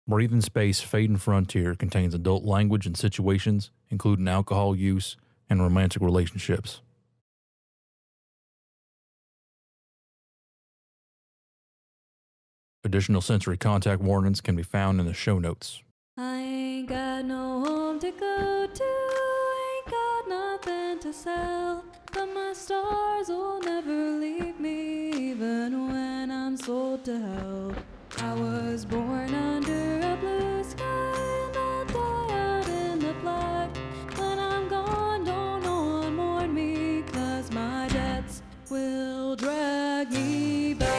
Breathing Space Fading Frontier contains adult language and situations, including alcohol use and romantic relationships. Additional sensory contact warnings can be found in the show notes. I ain't got no home to go to, ain't got nothing to sell, but my stars will never leave me, even when I'm sold to hell. I was born under a blue sky, and I'll die out in the black. When I'm gone, don't no one mourn me, 'cause my debts will drag me back.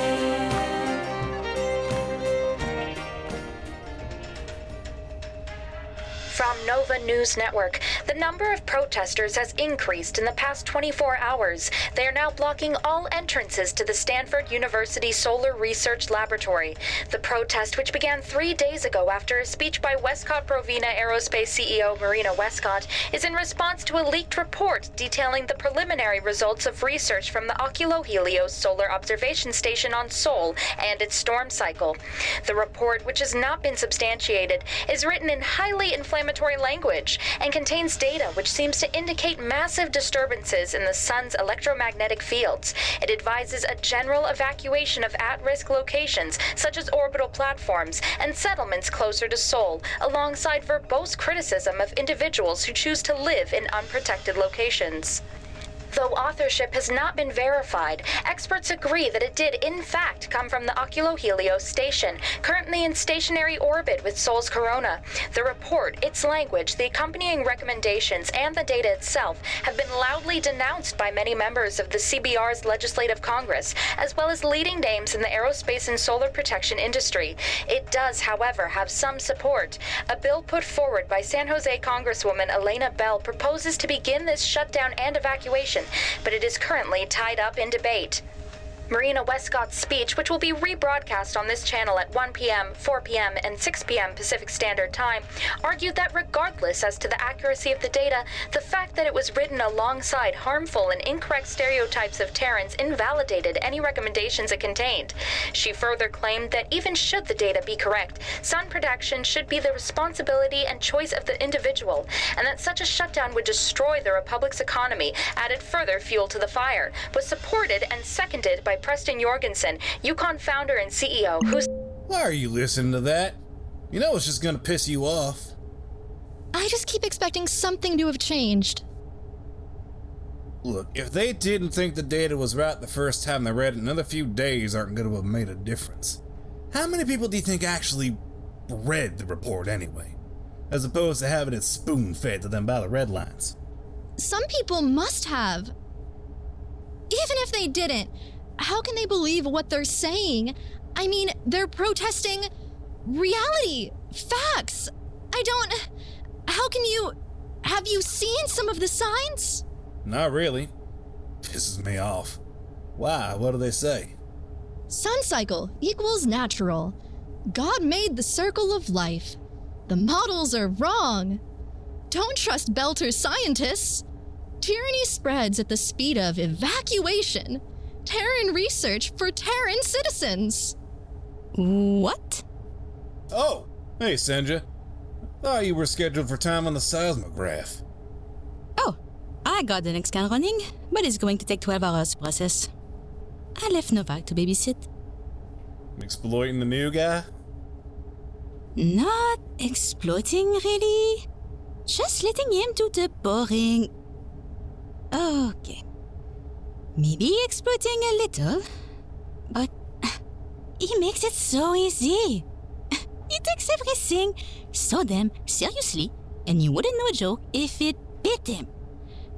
From Nova News Network, the number of protesters has increased in the past 24 hours. They are now blocking all entrances to the Stanford University Solar Research Laboratory. The protest, which began 3 days ago after a speech by Wescott Provena Aerospace CEO Marina Wescott, is in response to a leaked report detailing the preliminary results of research from the Occulohelios Solar Observation Station on Sol and its storm cycle. The report, which has not been substantiated, is written in highly inflammatory language and contains data which seems to indicate massive disturbances in the sun's electromagnetic fields. It advises a general evacuation of at-risk locations such as orbital platforms and settlements closer to Sol, alongside verbose criticism of individuals who choose to live in unprotected locations. Though authorship has not been verified, experts agree that it did in fact come from the Occulohelios station, currently in stationary orbit with Sol's corona. The report, its language, the accompanying recommendations, and the data itself have been loudly denounced by many members of the CBR's Legislative Congress, as well as leading names in the aerospace and solar protection industry. It does, however, have some support. A bill put forward by San Jose Congresswoman Elena Bell proposes to begin this shutdown and evacuation, but it is currently tied up in debate. Marina Wescott's speech, which will be rebroadcast on this channel at 1 p.m., 4 p.m., and 6 p.m. Pacific Standard Time, argued that regardless as to the accuracy of the data, the fact that it was written alongside harmful and incorrect stereotypes of Terrans invalidated any recommendations it contained. She further claimed that even should the data be correct, sun protection should be the responsibility and choice of the individual, and that such a shutdown would destroy the Republic's economy, added further fuel to the fire, was supported and seconded by Preston Jorgensen, Yukon founder and CEO, who's... Why are you listening to that? You know it's just gonna piss you off. I just keep expecting something to have changed. Look, if they didn't think the data was right the first time they read it, another few days aren't gonna have made a difference. How many people do you think actually read the report anyway? As opposed to having it spoon-fed to them by the red lines. Some people must have. Even if they didn't, how can they believe what they're saying? I mean, they're protesting reality, facts. How can you... Have you seen some of the signs? Not really. Pisses me off. Why? What do they say? Sun cycle equals natural. God made the circle of life. The models are wrong. Don't trust Belter scientists. Tyranny spreads at the speed of evacuation. Terran research for Terran citizens. What? Oh, hey Senja. Thought you were scheduled for time on the seismograph. Oh, I got the next scan running, but it's going to take 12 hours to process. I left Novak to babysit. Exploiting the new guy? Not exploiting, really. Just letting him do the boring... Okay. Maybe exploiting a little, but he makes it so easy. He takes everything so damn seriously, and you wouldn't know a joke if it bit him.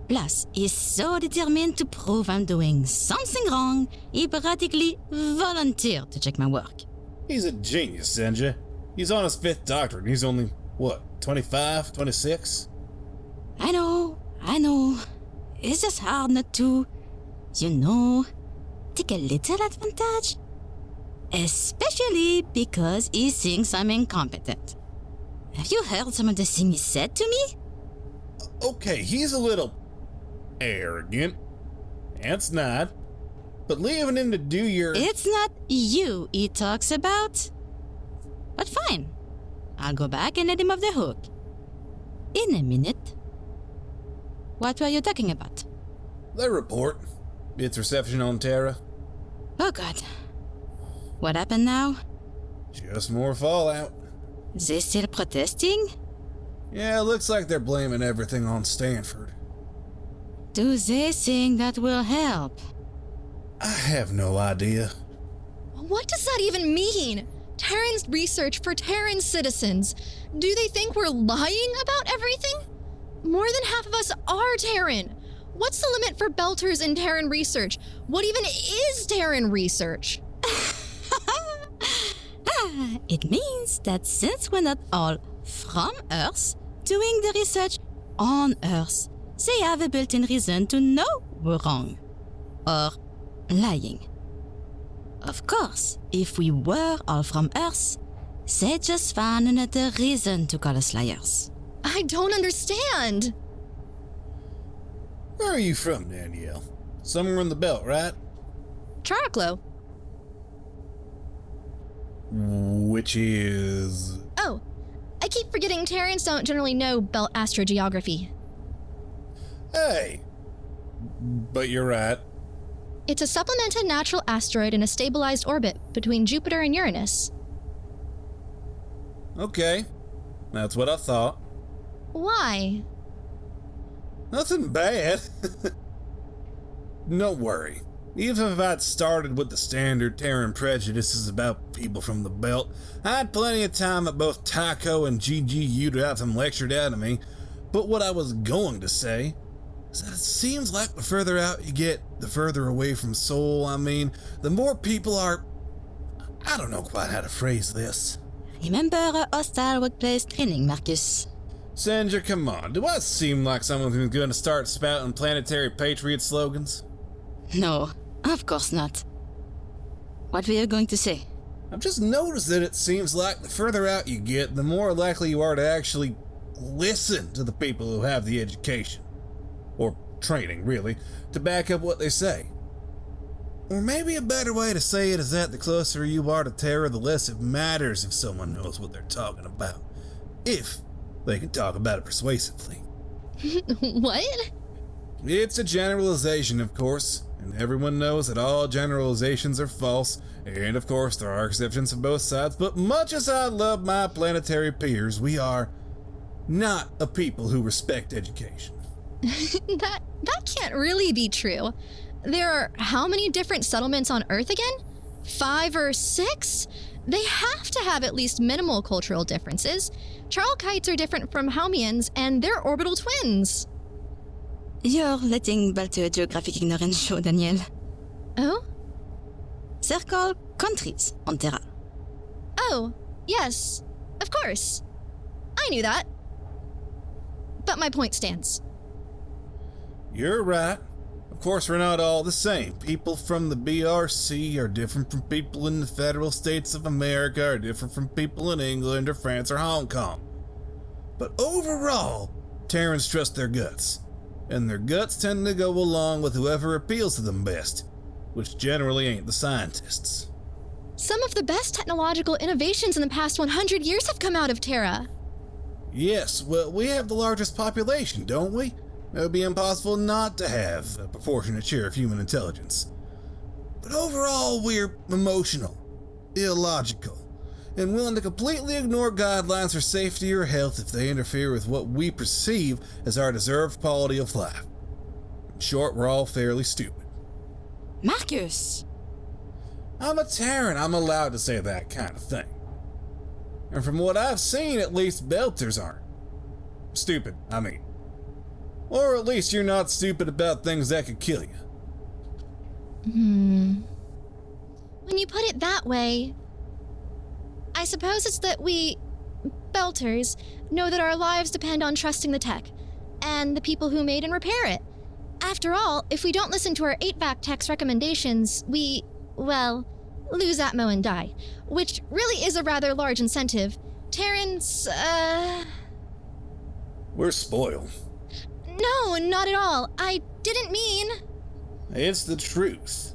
Plus, he's so determined to prove I'm doing something wrong, he practically volunteered to check my work. He's a genius, Senja. He's on his 5th doctorate, and he's only, 25, 26? I know. It's just hard not to... take a little advantage. Especially because he thinks I'm incompetent. Have you heard some of the things he said to me? Okay, he's a little arrogant and snide, but leaving him to do your... It's not you he talks about. But fine. I'll go back and let him off the hook. In a minute. What were you talking about? The report. Its reception on Terra. Oh god. What happened now? Just more fallout. They still protesting? Yeah, looks like they're blaming everything on Stanford. Do they think that will help? I have no idea. What does that even mean? Terran's research for Terran citizens. Do they think we're lying about everything? More than half of us are Terran. What's the limit for Belters in Terran research? What even is Terran research? It means that since we're not all from Earth doing the research on Earth, they have a built-in reason to know we're wrong. Or lying. Of course, if we were all from Earth, they'd just find another reason to call us liars. I don't understand. Where are you from, Danielle? Somewhere in the belt, right? Charclo. Which is... Oh, I keep forgetting Terrans don't generally know belt astrogeography. Hey! But you're right. It's a supplemented natural asteroid in a stabilized orbit between Jupiter and Uranus. Okay. That's what I thought. Why? Nothing bad. Don't worry. Even if I'd started with the standard Terran prejudices about people from the belt, I had plenty of time at both Tycho and GGU to have them lectured out of me. But what I was going to say is that it seems like the further out you get, the further away from Sol, the more people are... I don't know quite how to phrase this. Remember a hostile workplace training, Marcus. Senja, come on. Do I seem like someone who's going to start spouting planetary patriot slogans? No, of course not. What were you going to say? I've just noticed that it seems like the further out you get, the more likely you are to actually listen to the people who have the education. Or training, really, to back up what they say. Or maybe a better way to say it is that the closer you are to terror, the less it matters if someone knows what they're talking about. If they can talk about it persuasively. What? It's a generalization, of course, and everyone knows that all generalizations are false, and of course there are exceptions on both sides, but much as I love my planetary peers, we are not a people who respect education. That can't really be true. There are how many different settlements on Earth again? 5 or 6? They have to have at least minimal cultural differences. Charlkites are different from Haumians, and they're orbital twins. You're letting Belter geographic ignorance show, Danielle. Oh? They're called countries on Terra. Oh, yes. Of course. I knew that. But my point stands. You're right. Of course, we're not all the same. People from the BRC are different from people in the federal states of America, are different from people in England or France or Hong Kong. But overall, Terrans trust their guts. And their guts tend to go along with whoever appeals to them best, which generally ain't the scientists. Some of the best technological innovations in the past 100 years have come out of Terra. Yes, well, we have the largest population, don't we? It would be impossible not to have a proportionate share of human intelligence. But overall, we're emotional, illogical, and willing to completely ignore guidelines for safety or health if they interfere with what we perceive as our deserved quality of life. In short, we're all fairly stupid. Marcus! I'm a Terran, I'm allowed to say that kind of thing. And from what I've seen, at least Belters aren't. Stupid, I mean. Or at least you're not stupid about things that could kill you. When you put it that way, I suppose it's that we, Belters, know that our lives depend on trusting the tech, and the people who made and repair it. After all, if we don't listen to our 8-vac tech's recommendations, we, well, lose Atmo and die, which really is a rather large incentive. Terrans, We're spoiled. No, not at all. I didn't mean... It's the truth.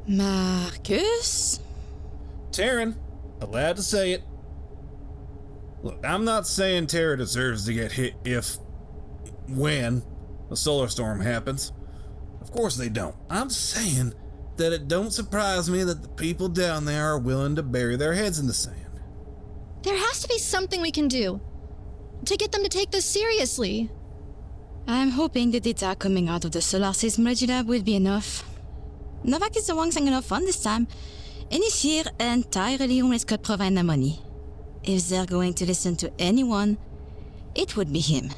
Marcus? Terran, allowed to say it. Look, I'm not saying Terra deserves to get hit when a solar storm happens. Of course they don't. I'm saying that it don't surprise me that the people down there are willing to bury their heads in the sand. There has to be something we can do to get them to take this seriously. I'm hoping the data coming out of the Solar Seismology lab will be enough. Novak is the one signing off on this time, and he's here entirely on Wescott providing the money. If they're going to listen to anyone, it would be him.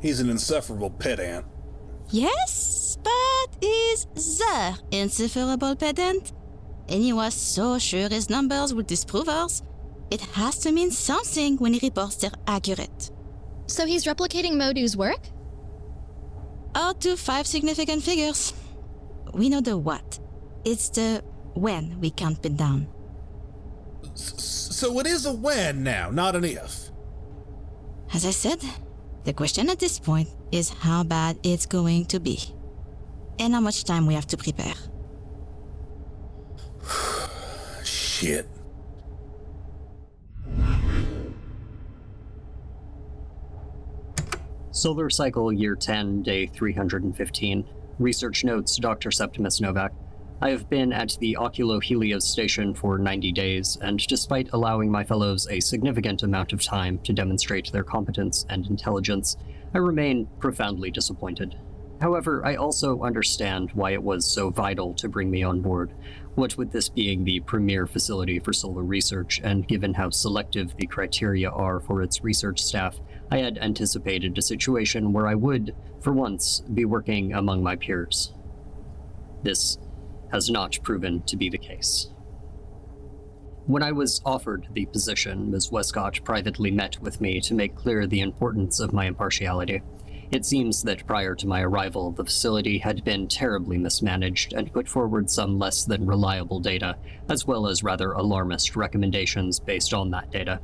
He's an insufferable pedant. Yes, but is the insufferable pedant? And he was so sure his numbers would disprove ours. It has to mean something when he reports they're accurate. So he's replicating Modu's work? Out to 5 significant figures. We know the what. It's the when we can't pin down. So it is a when now, not an if. As I said, the question at this point is how bad it's going to be. And how much time we have to prepare. Shit. Solar Cycle Year 10, Day 315. Research notes, Dr. Septimus Novak. I have been at the Occulohelios Station for 90 days, and despite allowing my fellows a significant amount of time to demonstrate their competence and intelligence, I remain profoundly disappointed. However, I also understand why it was so vital to bring me on board, what with this being the premier facility for solar research, and given how selective the criteria are for its research staff, I had anticipated a situation where I would, for once, be working among my peers. This has not proven to be the case. When I was offered the position, Ms. Wescott privately met with me to make clear the importance of my impartiality. It seems that prior to my arrival, the facility had been terribly mismanaged and put forward some less than reliable data, as well as rather alarmist recommendations based on that data.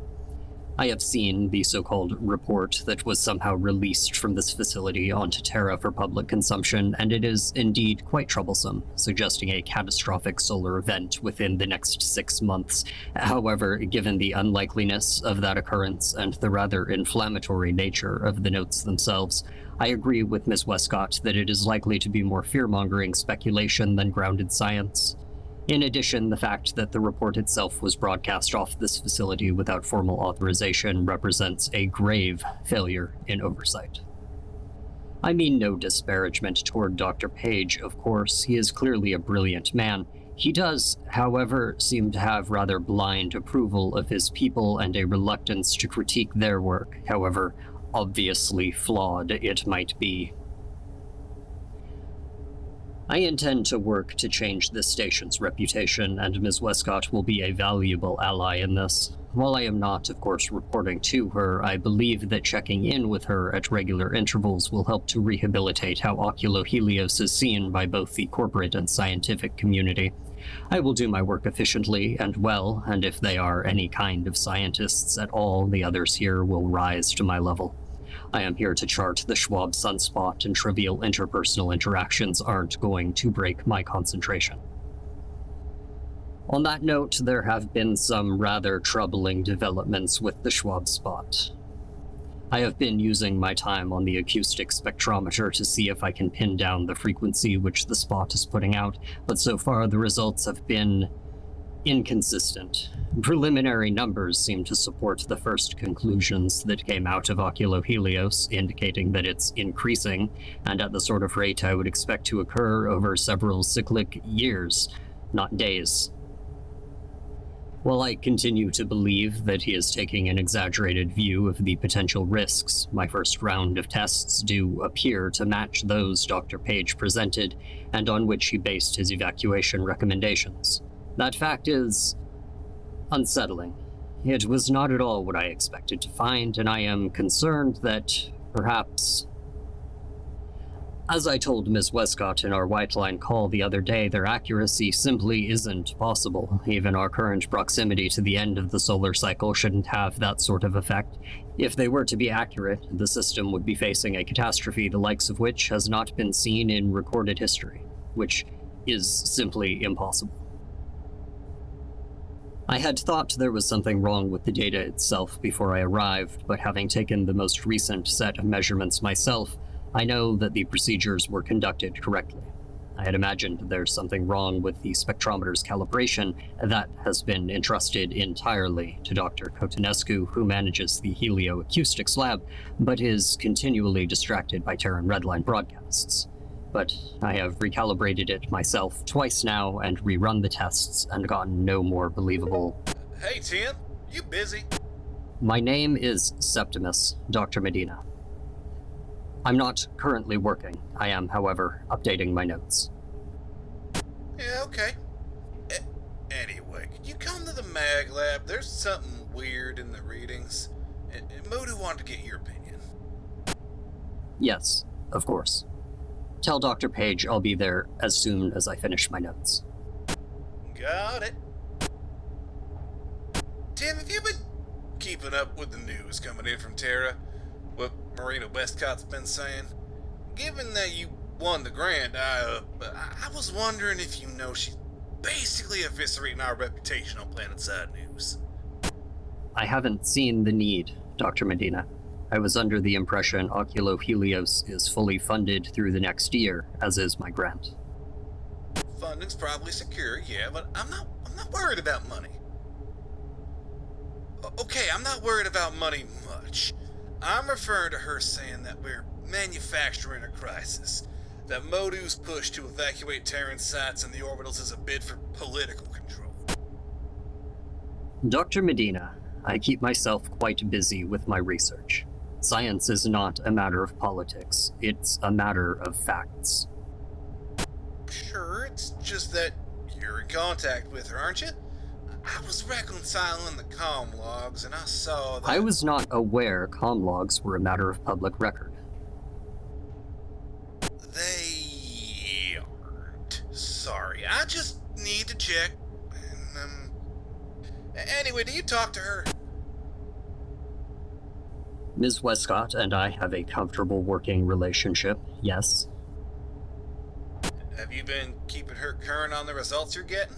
I have seen the so-called report that was somehow released from this facility onto Terra for public consumption, and it is indeed quite troublesome, suggesting a catastrophic solar event within the next 6 months. However, given the unlikeliness of that occurrence and the rather inflammatory nature of the notes themselves, I agree with Ms. Wescott that it is likely to be more fear-mongering speculation than grounded science. In addition, the fact that the report itself was broadcast off this facility without formal authorization represents a grave failure in oversight. I mean no disparagement toward Dr. Page, of course. He is clearly a brilliant man. He does, however, seem to have rather blind approval of his people and a reluctance to critique their work, however obviously flawed it might be. I intend to work to change this station's reputation, and Ms. Wescott will be a valuable ally in this. While I am not, of course, reporting to her, I believe that checking in with her at regular intervals will help to rehabilitate how Occulohelios is seen by both the corporate and scientific community. I will do my work efficiently and well, and if they are any kind of scientists at all, the others here will rise to my level. I am here to chart the Schwab sunspot, and trivial interpersonal interactions aren't going to break my concentration. On that note, there have been some rather troubling developments with the Schwab spot. I have been using my time on the acoustic spectrometer to see if I can pin down the frequency which the spot is putting out, but so far the results have been inconsistent. Preliminary numbers seem to support the first conclusions that came out of Occulohelios, indicating that it's increasing, and at the sort of rate I would expect to occur over several cyclic years, not days. While I continue to believe that he is taking an exaggerated view of the potential risks, my first round of tests do appear to match those Dr. Page presented, and on which he based his evacuation recommendations. That fact is unsettling. It was not at all what I expected to find, and I am concerned that perhaps... As I told Ms. Wescott in our White Line call the other day, their accuracy simply isn't possible. Even our current proximity to the end of the solar cycle shouldn't have that sort of effect. If they were to be accurate, the system would be facing a catastrophe the likes of which has not been seen in recorded history, which is simply impossible. I had thought there was something wrong with the data itself before I arrived, but having taken the most recent set of measurements myself, I know that the procedures were conducted correctly. I had imagined there's something wrong with the spectrometer's calibration that has been entrusted entirely to Dr. Kotanesku, who manages the helioacoustics lab, but is continually distracted by Terran Redline broadcasts. But I have recalibrated it myself twice now and rerun the tests and gotten no more believable. Hey, Tim, you busy? My name is Septimus, Dr. Medina. I'm not currently working. I am, however, updating my notes. Yeah, okay. Anyway, could you come to the mag lab? There's something weird in the readings. Modu wanted to get your opinion. Yes, of course. Tell Dr. Page I'll be there as soon as I finish my notes. Got it. Tim, have you been keeping up with the news coming in from Terra? What Marina Wescott's been saying? Given that you won the grant, I was wondering if you know she's basically eviscerating our reputation on Planetside News. I haven't seen the need, Dr. Medina. I was under the impression Occulohelios is fully funded through the next year, as is my grant. Funding's probably secure, yeah, but I'm not worried about money. Okay, I'm not worried about money much. I'm referring to her saying that we're manufacturing a crisis, that Modu's push to evacuate Terran sites and the orbitals is a bid for political control. Dr. Medina, I keep myself quite busy with my research. Science is not a matter of politics, it's a matter of facts. Sure, it's just that you're in contact with her, aren't you? I was reconciling the comm logs and I saw that... I was not aware comm logs were a matter of public record. They aren't. Sorry, I just need to check. And, anyway, do you talk to her? Ms. Wescott and I have a comfortable working relationship, yes. Have you been keeping her current on the results you're getting?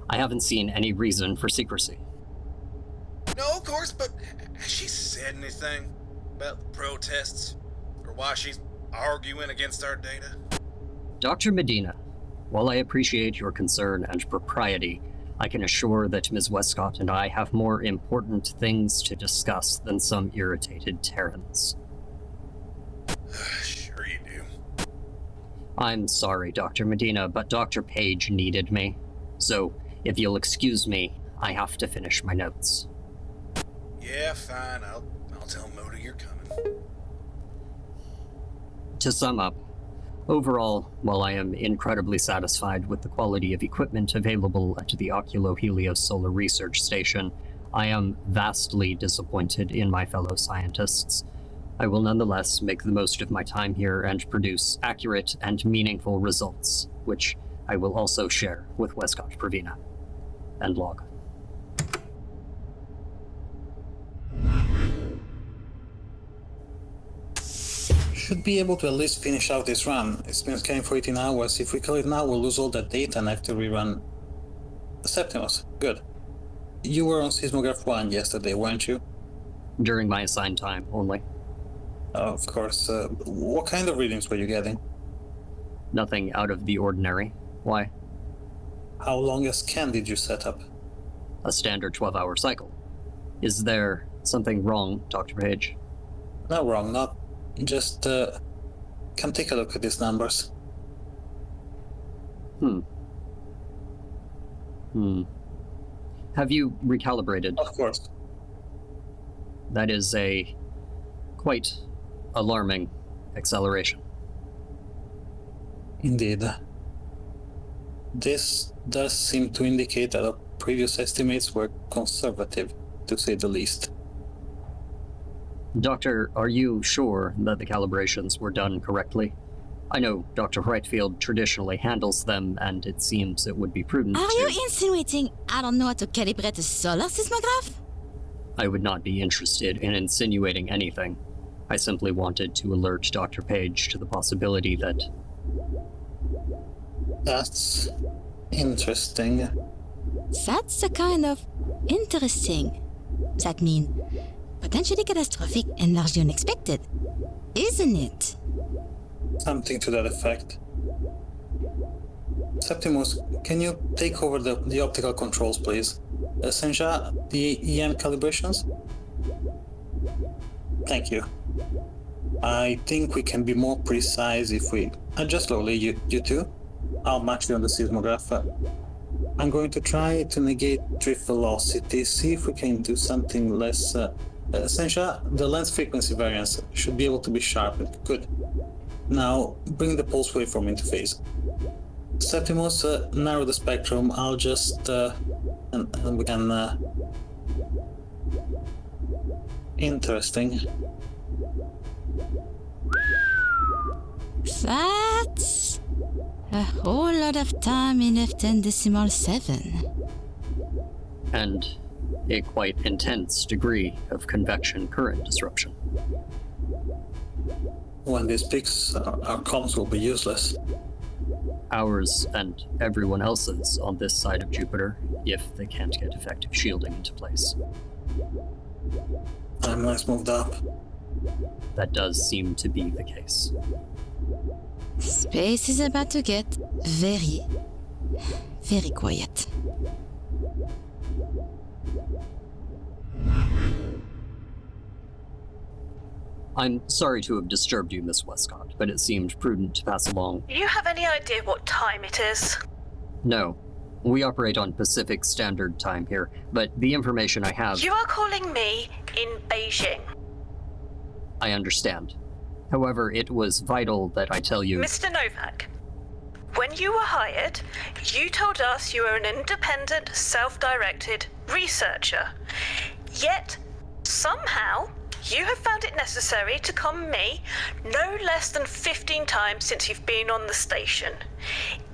I haven't seen any reason for secrecy. No, of course, but has she said anything about the protests? Or why she's arguing against our data? Dr. Medina, while I appreciate your concern and propriety, I can assure that Ms. Wescott and I have more important things to discuss than some irritated Terrans. Sure you do. I'm sorry, Dr. Medina, but Dr. Page needed me. So, if you'll excuse me, I have to finish my notes. Yeah, fine. I'll tell Modu you're coming. To sum up, overall, while I am incredibly satisfied with the quality of equipment available at the Occulohelios Solar Research Station, I am vastly disappointed in my fellow scientists. I will nonetheless make the most of my time here and produce accurate and meaningful results, which I will also share with Wescott Pravina. End log. Should be able to at least finish out this run. It's been scanning for 18 hours. If we kill it now, we'll lose all that data and have to rerun Septimus. Good. You were on Seismograph 1 yesterday, weren't you? During my assigned time only. Of course. What kind of readings were you getting? Nothing out of the ordinary. Why? How long a scan did you set up? A standard 12-hour cycle. Is there something wrong, Dr. Page? No, wrong, not. Just, come take a look at these numbers. Have you recalibrated? Of course. That is a quite alarming acceleration. Indeed. This does seem to indicate that our previous estimates were conservative, to say the least. Doctor, are you sure that the calibrations were done correctly? I know Dr. Reitfelt traditionally handles them, and it seems it would be prudent Are you insinuating I don't know how to calibrate a solar seismograph? I would not be interested in insinuating anything. I simply wanted to alert Dr. Page to the possibility that... That's interesting. That's a kind of interesting. That means potentially catastrophic and largely unexpected, isn't it? Something to that effect. Septimus, can you take over the optical controls, please? Senja, the EM calibrations? Thank you. I think we can be more precise if we adjust slowly, you two. I'll match you on the seismograph. I'm going to try to negate drift velocity, see if we can do something less... Senja, the lens frequency variance should be able to be sharpened. Good. Now, bring the pulse waveform into phase. Septimus, narrow the spectrum. I'll just... and we can... Interesting. That's a whole lot of time in F10.7. And a quite intense degree of convection current disruption. When this peaks, our comms will be useless. Ours and everyone else's on this side of Jupiter, if they can't get effective shielding into place. Timeline's moved up. That does seem to be the case. Space is about to get very, very quiet. I'm sorry to have disturbed you, Miss Wescott, but it seemed prudent to pass along. Do you have any idea what time it is? No. We operate on Pacific Standard Time here, but the information I have... You are calling me in Beijing. I understand. However, it was vital that I tell you... Mr. Novak, when you were hired, you told us you were an independent, self-directed researcher. Yet, somehow, you have found it necessary to con me no less than 15 times since you've been on the station.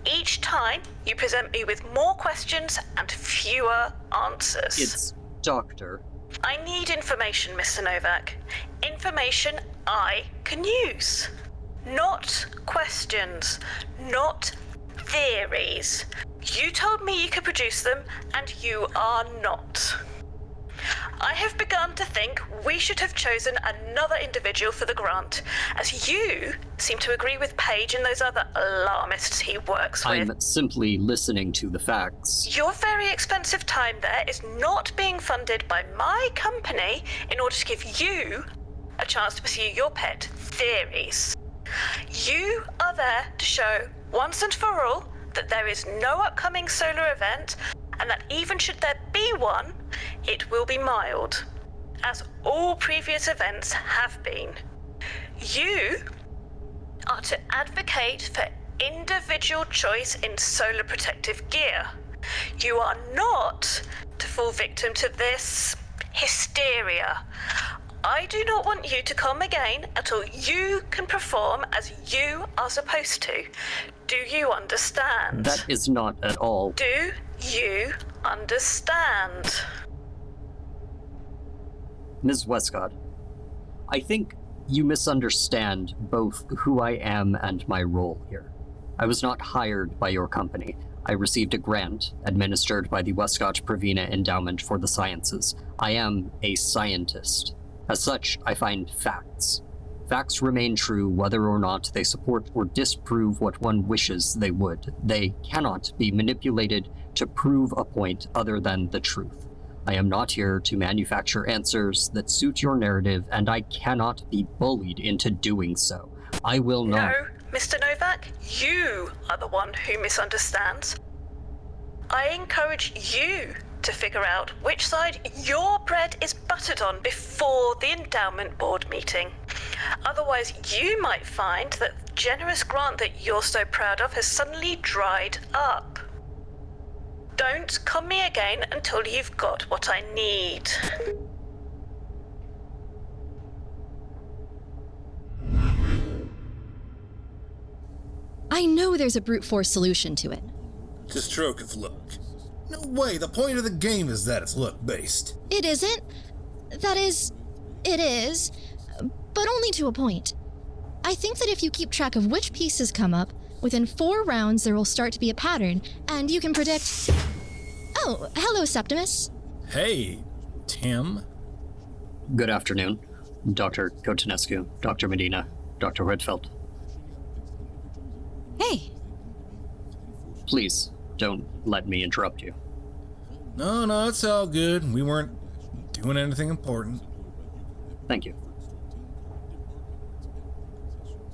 Each time, you present me with more questions and fewer answers. It's Doctor. I need information, Mr. Novak. Information I can use. Not questions. Not theories. You told me you could produce them, and you are not. I have begun to think we should have chosen another individual for the grant, as you seem to agree with Page and those other alarmists he works with. I'm simply listening to the facts. Your very expensive time there is not being funded by my company in order to give you a chance to pursue your pet theories. You are there to show, once and for all, that there is no upcoming solar event, and that even should there be one, it will be mild, as all previous events have been. You are to advocate for individual choice in solar protective gear. You are not to fall victim to this hysteria. I do not want you to come again until you can perform as you are supposed to. Do you understand? That is not at all. Do you understand? Ms. Wescott, I think you misunderstand both who I am and my role here. I was not hired by your company. I received a grant administered by the Wescott Pravina Endowment for the Sciences. I am a scientist. As such, I find facts. Facts remain true whether or not they support or disprove what one wishes they would. They cannot be manipulated to prove a point other than the truth. I am not here to manufacture answers that suit your narrative, and I cannot be bullied into doing so. I will not... No, Mr. Novak, you are the one who misunderstands. I encourage you to figure out which side your bread is buttered on before the endowment board meeting. Otherwise, you might find that the generous grant that you're so proud of has suddenly dried up. Don't come me again until you've got what I need. I know there's a brute force solution to it. It's a stroke of luck. No way, the point of the game is that it's luck-based. It isn't. That is, it is, but only to a point. I think that if you keep track of which pieces come up, within 4 rounds there will start to be a pattern, and you can predict... Oh, Oh, hello, Septimus. Hey, Tim. Good afternoon, Dr. Kotanesku, Dr. Medina, Dr. Reitfelt. Hey, Please, don't let me interrupt you. No, it's all good. We weren't doing anything important. Thank you.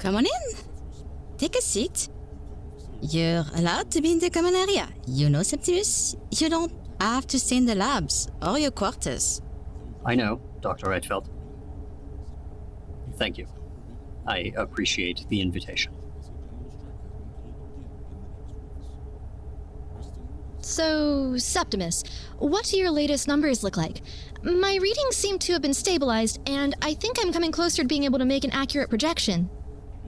come on in. Take a seat. You're allowed to be in the common area. You know, Septimus, you don't have to stay in the labs or your quarters. I know, Dr. Reitfelt. Thank you. I appreciate the invitation. So, Septimus, what do your latest numbers look like? My readings seem to have been stabilized, and I think I'm coming closer to being able to make an accurate projection.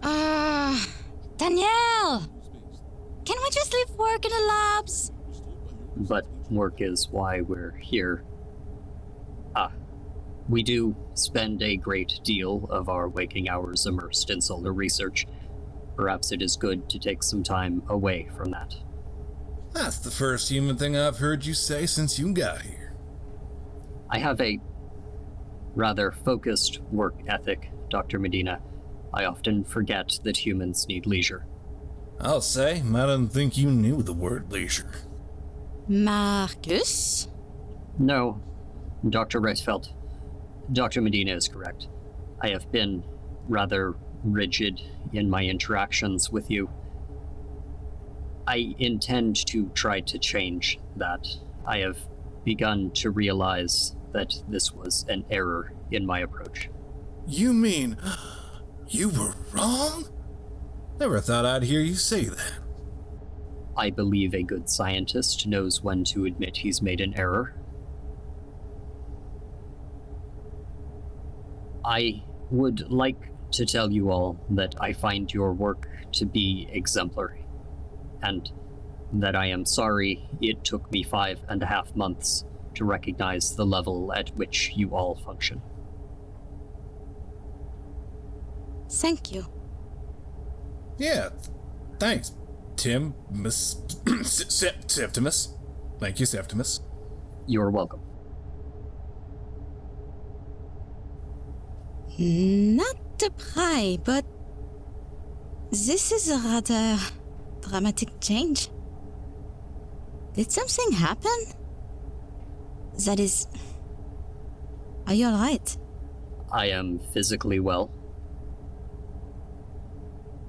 Danielle! Can we just leave work in the labs? But work is why we're here. We do spend a great deal of our waking hours immersed in solar research. Perhaps it is good to take some time away from that. That's the first human thing I've heard you say since you got here. I have a rather focused work ethic, Dr. Medina. I often forget that humans need leisure. I'll say, I didn't think you knew the word leisure. Marcus? No, Dr. Reitfelt. Dr. Medina is correct. I have been rather rigid in my interactions with you. I intend to try to change that. I have begun to realize that this was an error in my approach. You mean you were wrong? Never thought I'd hear you say that. I believe a good scientist knows when to admit he's made an error. I would like to tell you all that I find your work to be exemplary, and that I am sorry it took me 5.5 months to recognize the level at which you all function. Thank you. Yeah, thanks, Tim, Septimus. Thank you, Septimus. You're welcome. Not to pry, but this is a rather dramatic change. Did something happen? That is... Are you alright? I am physically well.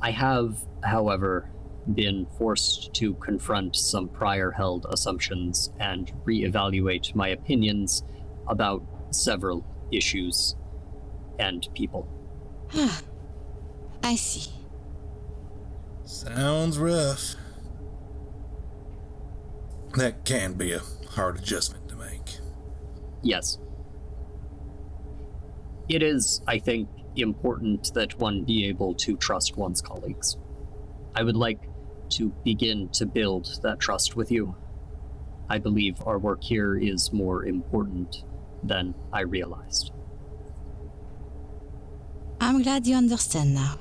I have, however, been forced to confront some prior held assumptions and reevaluate my opinions about several issues and people. I see. Sounds rough. That can be a hard adjustment to make. Yes. It is, I think, important that one be able to trust one's colleagues. I would like to begin to build that trust with you. I believe our work here is more important than I realized. I'm glad you understand now.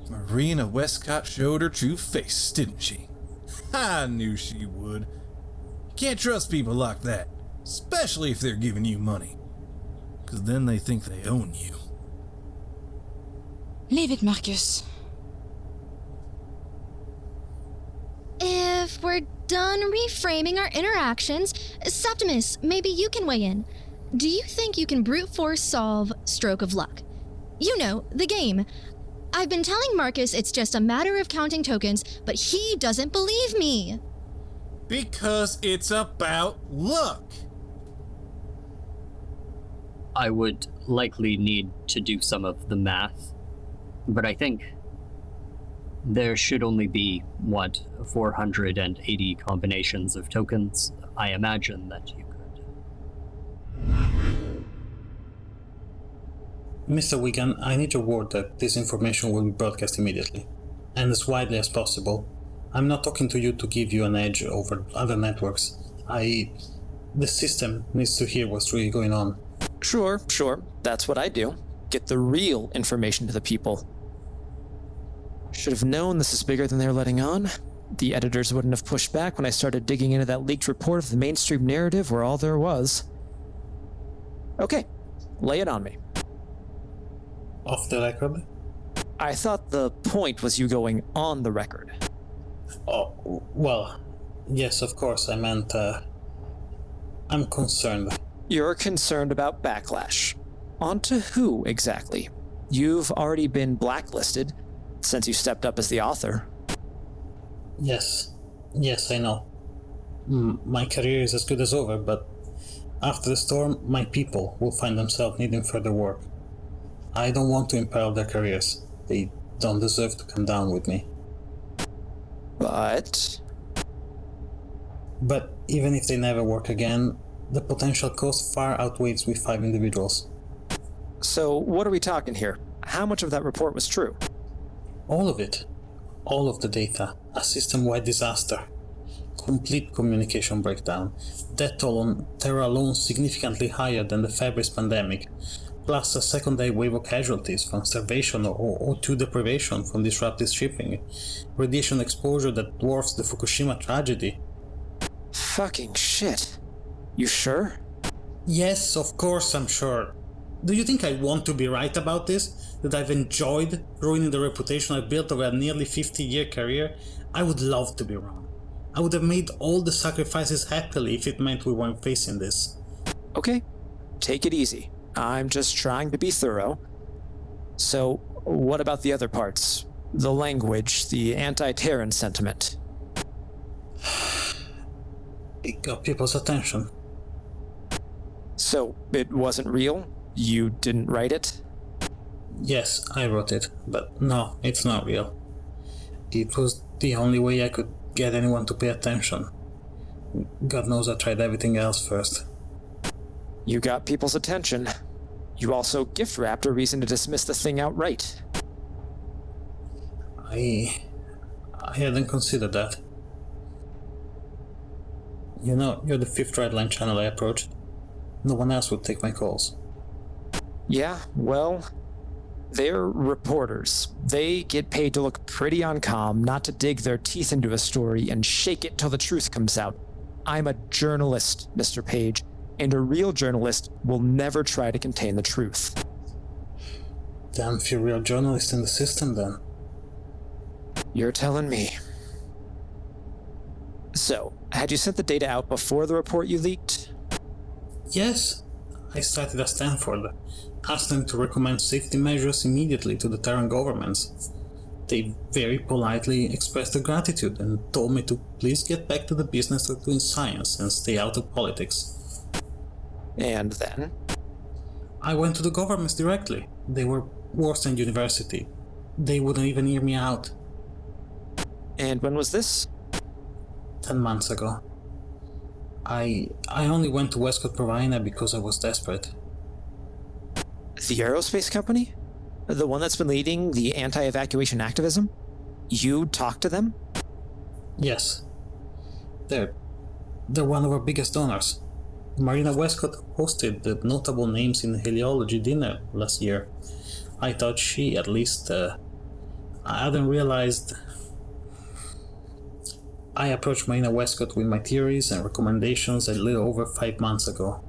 Marina Wescott showed her true face, didn't she? I knew she would. You can't trust people like that, especially if they're giving you money. 'Cause then they think they own you. Leave it, Marcus. If we're done reframing our interactions, Septimus, maybe you can weigh in. Do you think you can brute force solve Stroke of Luck? You know, the game. I've been telling Marcus it's just a matter of counting tokens, but he doesn't believe me. Because it's about luck. I would likely need to do some of the math, but I think there should only be, 480 combinations of tokens. I imagine that you could. Mr. Wigan, I need your word that this information will be broadcast immediately, and as widely as possible. I'm not talking to you to give you an edge over other networks. The system needs to hear what's really going on. Sure. That's what I do. Get the real information to the people. Should have known this is bigger than they're letting on. The editors wouldn't have pushed back when I started digging into that leaked report if the mainstream narrative were all there was. Okay, lay it on me. Off the record? I thought the point was you going on the record. Oh, well, yes, of course, I meant, I'm concerned. You're concerned about backlash. Onto who, exactly? You've already been blacklisted since you stepped up as the author. Yes, I know. My career is as good as over, but after the storm, my people will find themselves needing further work. I don't want to imperil their careers. They don't deserve to come down with me. But even if they never work again, the potential cost far outweighs with 5 individuals. So what are we talking here? How much of that report was true? All of it. All of the data. A system-wide disaster. Complete communication breakdown. Death toll on Terra alone significantly higher than the February pandemic, plus a secondary wave of casualties from starvation or O2 deprivation from disrupted shipping. Radiation exposure that dwarfs the Fukushima tragedy. Fucking shit. You sure? Yes, of course I'm sure. Do you think I want to be right about this? That I've enjoyed ruining the reputation I built over a nearly 50-year career? I would love to be wrong. I would have made all the sacrifices happily if it meant we weren't facing this. Okay, take it easy. I'm just trying to be thorough. So, what about the other parts? The language, the anti-Terran sentiment? It got people's attention. So, it wasn't real? You didn't write it? Yes, I wrote it, but no, it's not real. It was the only way I could get anyone to pay attention. God knows I tried everything else first. You got people's attention. You also gift-wrapped a reason to dismiss the thing outright. I hadn't considered that. You know, you're the 5th Red Line channel I approached. No one else would take my calls. Yeah, well, they're reporters. They get paid to look pretty on calm, not to dig their teeth into a story and shake it till the truth comes out. I'm a journalist, Mr. Page, and a real journalist will never try to contain the truth. Damn few real journalists in the system, then. You're telling me. So, had you sent the data out before the report you leaked? Yes. I started at Stanford, asked them to recommend safety measures immediately to the Terran governments. They very politely expressed their gratitude and told me to please get back to the business of doing science and stay out of politics. And then? I went to the governments directly. They were worse than university. They wouldn't even hear me out. And when was this? 10 months ago. I only went to Wescott Provina because I was desperate. The aerospace company? The one that's been leading the anti-evacuation activism? You talked to them? Yes. They're one of our biggest donors. Marina Wescott hosted the notable names in the Heliology dinner last year. I thought she, at least, I hadn't realized. I approached Marina Wescott with my theories and recommendations a little over 5 months ago.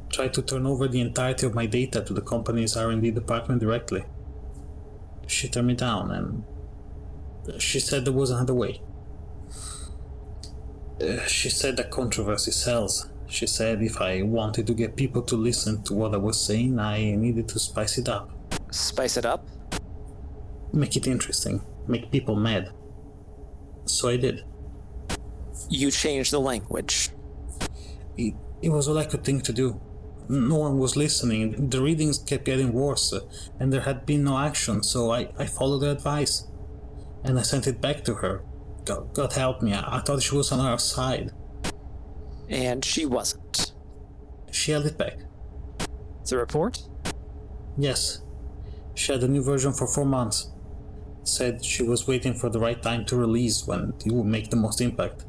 Tried to turn over the entirety of my data to the company's R&D department directly. She turned me down, and she said there was another way. She said that controversy sells. She said if I wanted to get people to listen to what I was saying, I needed to spice it up. Spice it up? Make it interesting. Make people mad. So I did. You changed the language. It was all I could think to do. No one was listening. The readings kept getting worse, and there had been no action, so I followed her advice. And I sent it back to her. God help me, I thought she was on our side. And she wasn't. She held it back. The report? Yes. She had a new version for 4 months. Said she was waiting for the right time to release when it would make the most impact.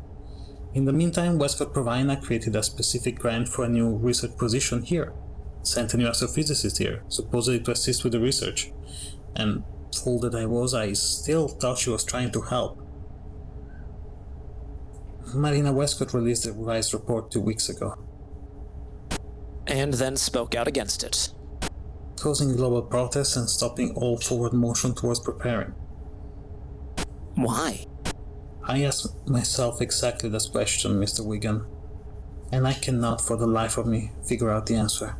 In the meantime, Wescott Provina created a specific grant for a new research position here. Sent a new astrophysicist here, supposedly to assist with the research. And fool that I was, I still thought she was trying to help. Marina Wescott released a revised report 2 weeks ago, And then spoke out against it. causing global protests and stopping all forward motion towards preparing. Why? I asked myself exactly this question, Mr. Wigan, and I cannot for the life of me figure out the answer.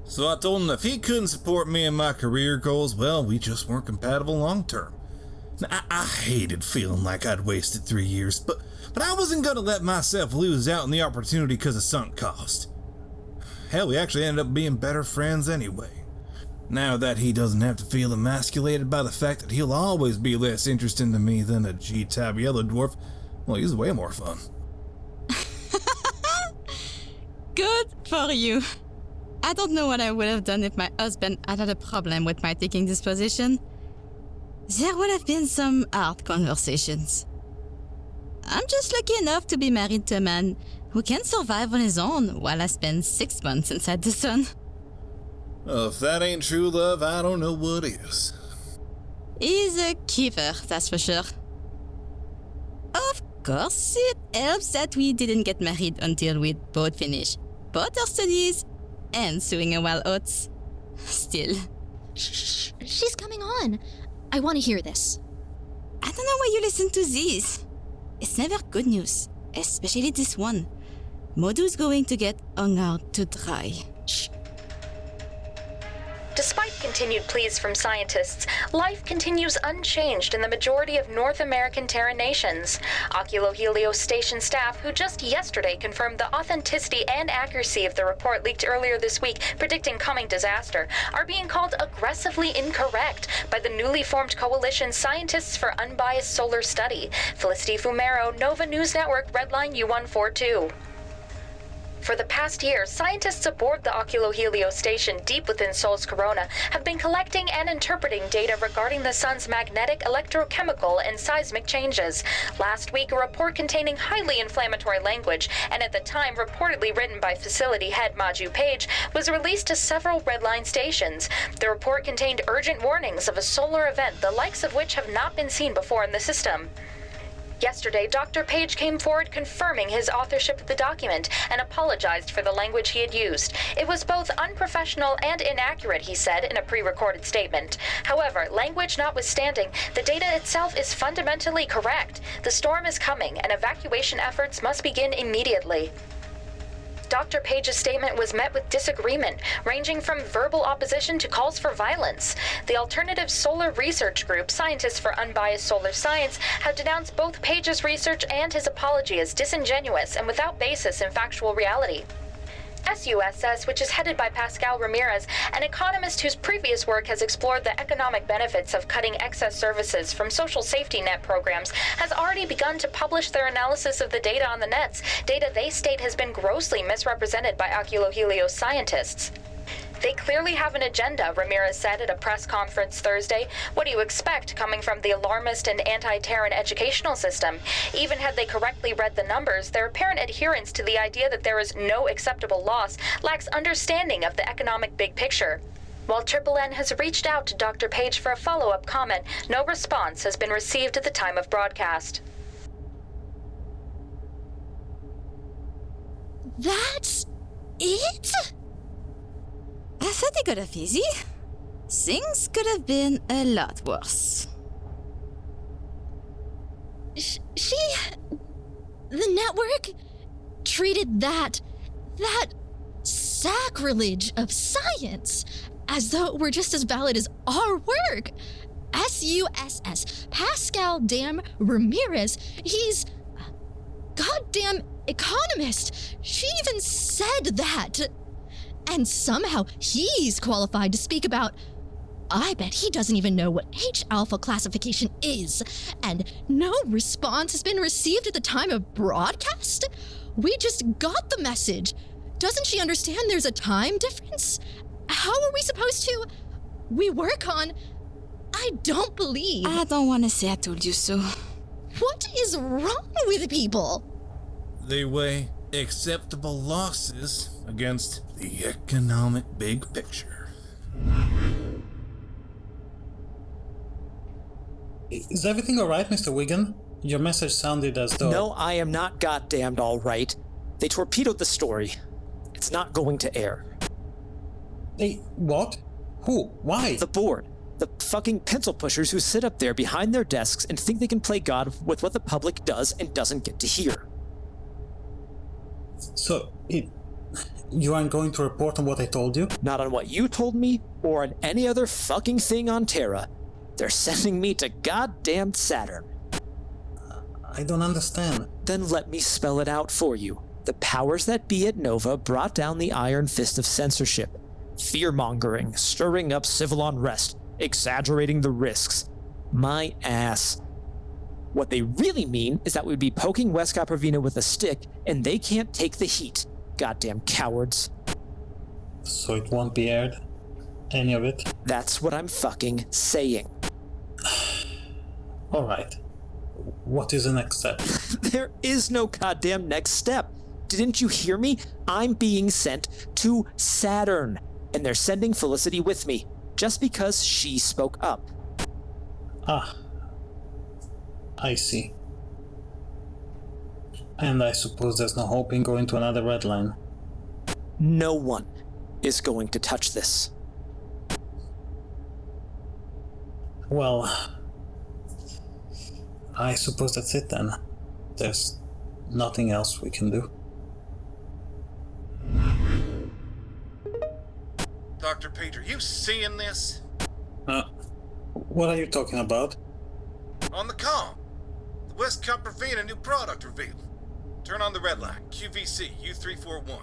So I told him if he couldn't support me in my career goals, well, we just weren't compatible long term. Now, I hated feeling like I'd wasted 3 years, but I wasn't gonna let myself lose out on the opportunity because of sunk cost. Hell, we actually ended up being better friends anyway. Now that he doesn't have to feel emasculated by the fact that he'll always be less interesting to me than a G-type yellow dwarf, well, he's way more fun. Good for you. I don't know what I would have done if my husband had a problem with my taking this position. There would have been some hard conversations. I'm just lucky enough to be married to a man who can survive on his own while I spend 6 months inside the sun. Well, if that ain't true love, I don't know what is. He's a keeper, that's for sure. Of course, it helps that we didn't get married until we'd both finished both our studies and sewing a wild oats. Still. Shh, she's coming on. I want to hear this. I don't know why you listen to these. It's never good news, especially this one. Modu's going to get hung out to dry. Shh. Despite continued pleas from scientists, life continues unchanged in the majority of North American Terran nations. Occulohelios Station staff, who just yesterday confirmed the authenticity and accuracy of the report leaked earlier this week predicting coming disaster, are being called aggressively incorrect by the newly formed coalition Scientists for Unbiased Solar Study. Felicity Fumero, Nova News Network, Redline U142. For the past year, scientists aboard the Occulohelios station deep within Sol's corona have been collecting and interpreting data regarding the sun's magnetic, electrochemical, and seismic changes. Last week, a report containing highly inflammatory language, and at the time reportedly written by facility head Modu Page, was released to several Redline stations. The report contained urgent warnings of a solar event, the likes of which have not been seen before in the system. Yesterday, Dr. Page came forward confirming his authorship of the document and apologized for the language he had used. It was both unprofessional and inaccurate, he said in a pre-recorded statement. However, language notwithstanding, the data itself is fundamentally correct. The storm is coming, and evacuation efforts must begin immediately. Dr. Page's statement was met with disagreement, ranging from verbal opposition to calls for violence. The Alternative Solar Research Group, Scientists for Unbiased Solar Science, have denounced both Page's research and his apology as disingenuous and without basis in factual reality. SUSS, which is headed by Pascal Ramirez, an economist whose previous work has explored the economic benefits of cutting excess services from social safety net programs, has already begun to publish their analysis of the data on the nets, data they state has been grossly misrepresented by Occulohelios scientists. They clearly have an agenda, Ramirez said at a press conference Thursday. What do you expect coming from the alarmist and anti-Terran educational system? Even had they correctly read the numbers, their apparent adherence to the idea that there is no acceptable loss lacks understanding of the economic big picture. While Triple N has reached out to Dr. Page for a follow-up comment, no response has been received at the time of broadcast. That's it? I thought they got off easy. Things could have been a lot worse. The network treated that sacrilege of science as though it were just as valid as our work. SUSS, Pascal Dam Ramirez, he's a goddamn economist. She even said that. And somehow he's qualified to speak about... I bet he doesn't even know what H-alpha classification is. And no response has been received at the time of broadcast? We just got the message. Doesn't she understand there's a time difference? How are we supposed to... We work on... I don't believe... I don't want to say I told you so. What is wrong with people? They weigh acceptable losses against the economic big picture. Is everything alright, Mr. Wigan? Your message sounded as though... No, I am not goddamned all right. They torpedoed the story. It's not going to air. They... what? Who? Why? The board. The fucking pencil pushers who sit up there behind their desks and think they can play God with what the public does and doesn't get to hear. So, you aren't going to report on what I told you? Not on what you told me, or on any other fucking thing on Terra. They're sending me to goddamn Saturn. I don't understand. Then let me spell it out for you. The powers that be at Nova brought down the iron fist of censorship. Fear-mongering, stirring up civil unrest, exaggerating the risks. My ass. What they really mean is that we'd be poking Wescott Provina with a stick, and they can't take the heat. Goddamn cowards. So it won't be aired? Any of it? That's what I'm fucking saying. Alright. What is the next step? There is no goddamn next step. Didn't you hear me? I'm being sent to Saturn, and they're sending Felicity with me, just because she spoke up. Ah. I see. And I suppose there's no hope in going to another red line. No one is going to touch this. Well, I suppose that's it then. There's nothing else we can do. Dr. Page, are you seeing this? What are you talking about? On the comm. The Wescott Provina new product revealed. Turn on the red line. QVC U341.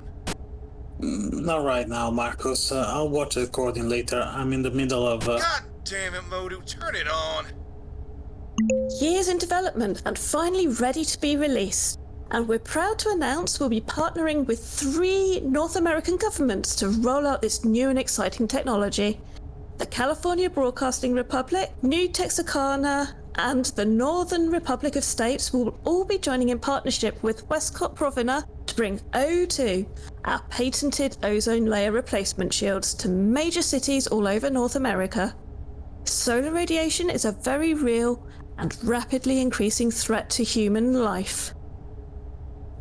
Not right now, Marcos. I'll watch the recording later. I'm in the middle of... God damn it, Modu. Turn it on. Years in development and finally ready to be released. And we're proud to announce we'll be partnering with 3 North American governments to roll out this new and exciting technology. The California Broadcasting Republic, New Texarkana, and the Northern Republic of States will all be joining in partnership with Wescott Provina to bring O2, our patented ozone layer replacement shields, to major cities all over North America. Solar radiation is a very real and rapidly increasing threat to human life.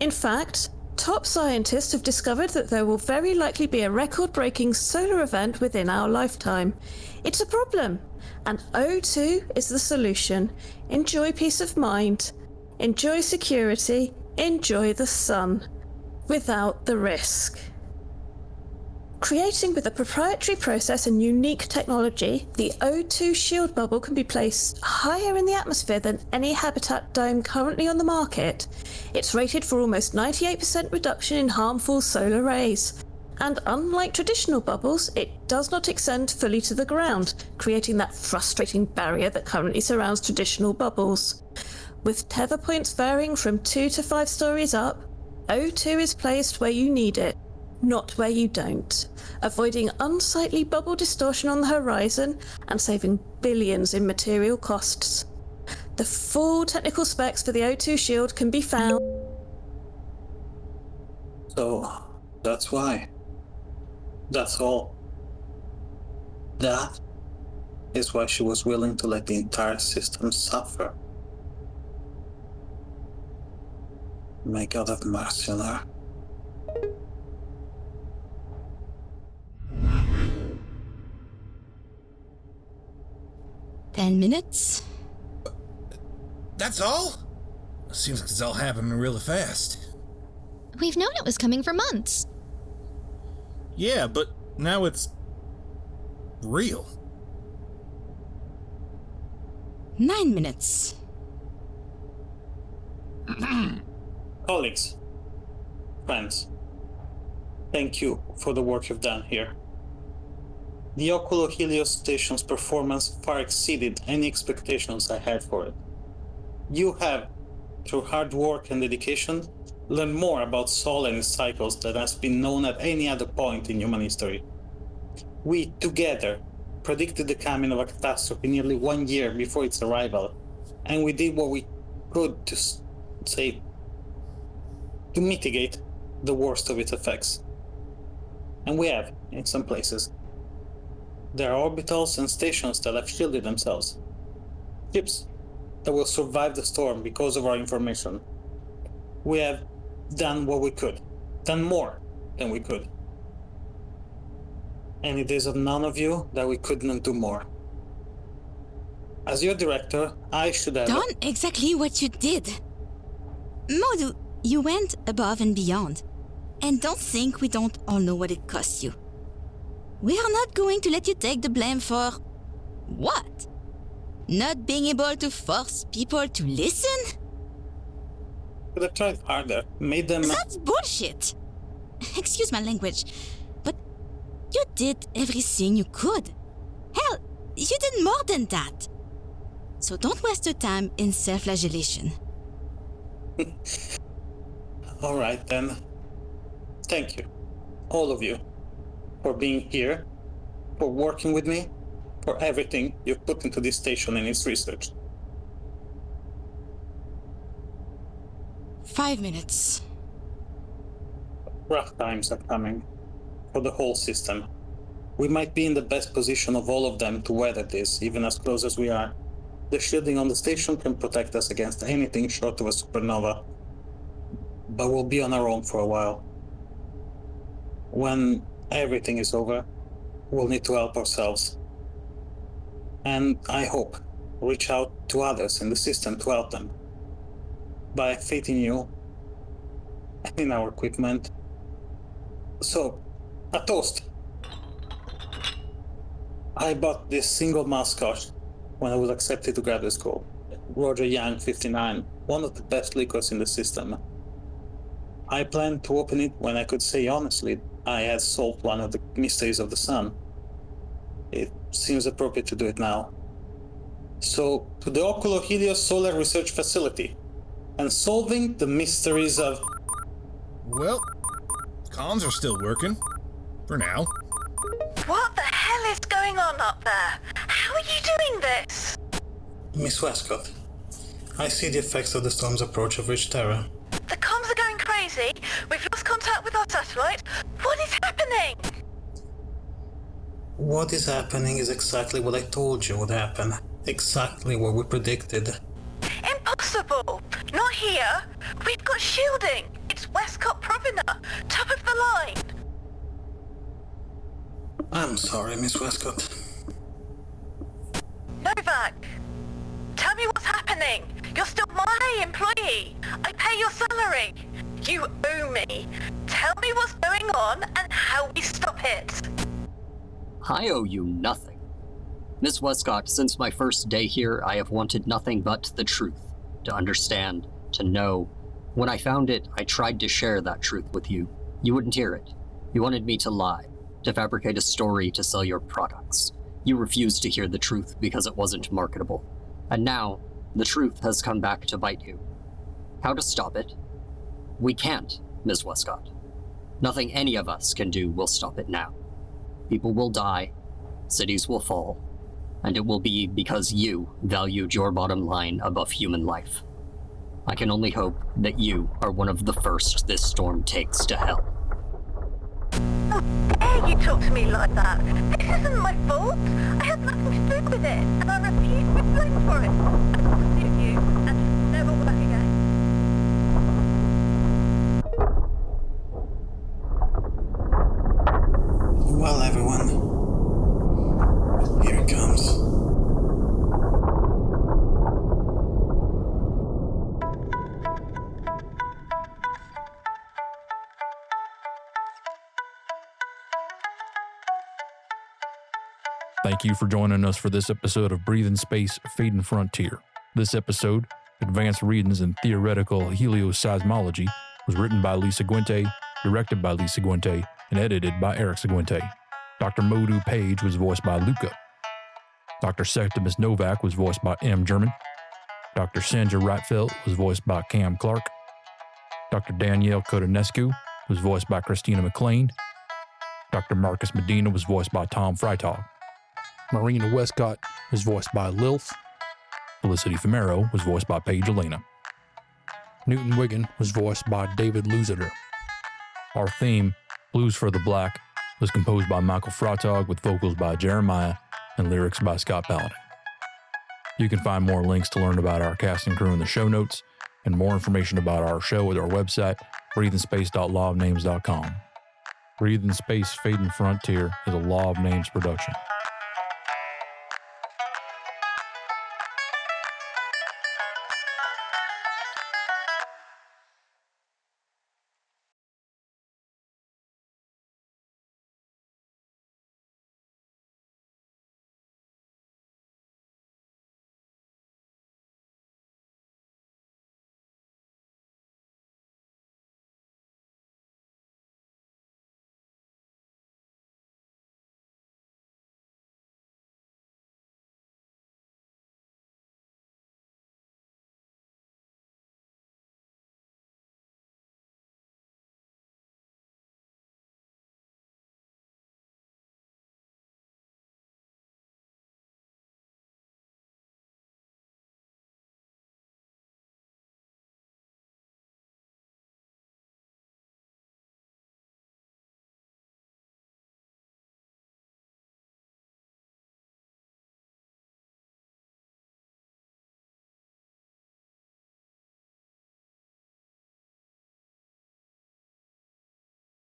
In fact, top scientists have discovered that there will very likely be a record-breaking solar event within our lifetime. It's a problem, and O2 is the solution. Enjoy peace of mind, enjoy security, enjoy the sun, without the risk. Creating with a proprietary process and unique technology, the O2 shield bubble can be placed higher in the atmosphere than any habitat dome currently on the market. It's rated for almost 98% reduction in harmful solar rays. And unlike traditional bubbles, it does not extend fully to the ground, creating that frustrating barrier that currently surrounds traditional bubbles. With tether points varying from 2 to 5 stories up, O2 is placed where you need it, not where you don't, avoiding unsightly bubble distortion on the horizon and saving billions in material costs. The full technical specs for the O2 shield can be found. So, that's why. That's all. That is why she was willing to let the entire system suffer. May God have mercy on her. "10 minutes? That's all? Seems like it's all happening really fast. We've known it was coming for months. Yeah, but now it's real. 9 minutes. Colleagues, friends, thank you for the work you've done here. The Occulohelios station's performance far exceeded any expectations I had for it. You have, through hard work and dedication, learned more about solar and its cycles than has been known at any other point in human history. We, together, predicted the coming of a catastrophe nearly 1 year before its arrival, and we did what we could to mitigate the worst of its effects. And we have, in some places. There are orbitals and stations that have shielded themselves. Ships that will survive the storm because of our information. We have done what we could, done more than we could. And it is of none of you that we couldn't do more. As your director, I should have done exactly what you did. Modu, you went above and beyond. And don't think we don't all know what it cost you. We are not going to let you take the blame for... what? Not being able to force people to listen? Could have tried harder, made them... That's bullshit! Excuse my language, but you did everything you could. Hell, you did more than that. So don't waste your time in self-flagellation. All right, then. Thank you, all of you, for being here, for working with me, for everything you've put into this station and its research. 5 minutes. Rough times are coming for the whole system. We might be in the best position of all of them to weather this, even as close as we are. The shielding on the station can protect us against anything short of a supernova, but we'll be on our own for a while. When everything is over, we'll need to help ourselves. And I hope reach out to others in the system to help them. By faith in you, and in our equipment. So, a toast. I bought this single mascot when I was accepted to graduate school. Roger Young 59, one of the best liquors in the system. I planned to open it when I could say honestly I had solved one of the mysteries of the sun. It seems appropriate to do it now. So, to the Occulohelios Solar Research Facility, and solving the mysteries of... Well, comms are still working. For now. What the hell is going on up there? How are you doing this? Miss Wescott, I see the effects of the storm's approach have reached Terra. The comms are going crazy. We've lost contact with our satellite. What is happening? What is happening is exactly what I told you would happen. Exactly what we predicted. Impossible! Not here. We've got shielding. It's Wescott Provina, top of the line. I'm sorry, Miss Wescott. Novak, tell me what's happening. You're still my employee. I pay your salary. You owe me. Tell me what's going on and how we stop it. I owe you nothing. Miss Wescott, since my first day here, I have wanted nothing but the truth. To understand, to know. When I found it, I tried to share that truth with you. You wouldn't hear it. You wanted me to lie, to fabricate a story to sell your products. You refused to hear the truth because it wasn't marketable. And now, the truth has come back to bite you. How to stop it? We can't, Ms. Wescott. Nothing any of us can do will stop it now. People will die, cities will fall, and it will be because you valued your bottom line above human life. I can only hope that you are one of the first this storm takes to hell. How dare you talk to me like that? This isn't my fault. I had nothing to do with it, and I refuse to be blamed for it. I will sue you and never work again. Well, everyone, here it comes. Thank you for joining us for this episode of Breathing Space, Fading Frontier. This episode, Advanced Readings in Theoretical Helioseismology, was written by Lisa Guente, directed by Lisa Guente, and edited by Eric Seguente. Dr. Modu Page was voiced by Luca. Dr. Septimus Novak was voiced by M. German. Dr. Senja Reitfelt was voiced by Cam Clarke. Dr. Danielle Kotanesku was voiced by Christina McClaine. Dr. Marcus Medina was voiced by Tom Freitag. Marina Wescott was voiced by Lilth. Felicity Femero was voiced by Paige Elena. Newton Wiggin was voiced by David Lusiter. Our theme, Blues for the Black, was composed by Michael Freitag with vocals by Jeremiah and lyrics by Scott Paladin. You can find more links to learn about our cast and crew in the show notes, and more information about our show at our website, breatheinspace.lawofnames.com. Breathe in Space, Fade and Frontier is a Law of Names production.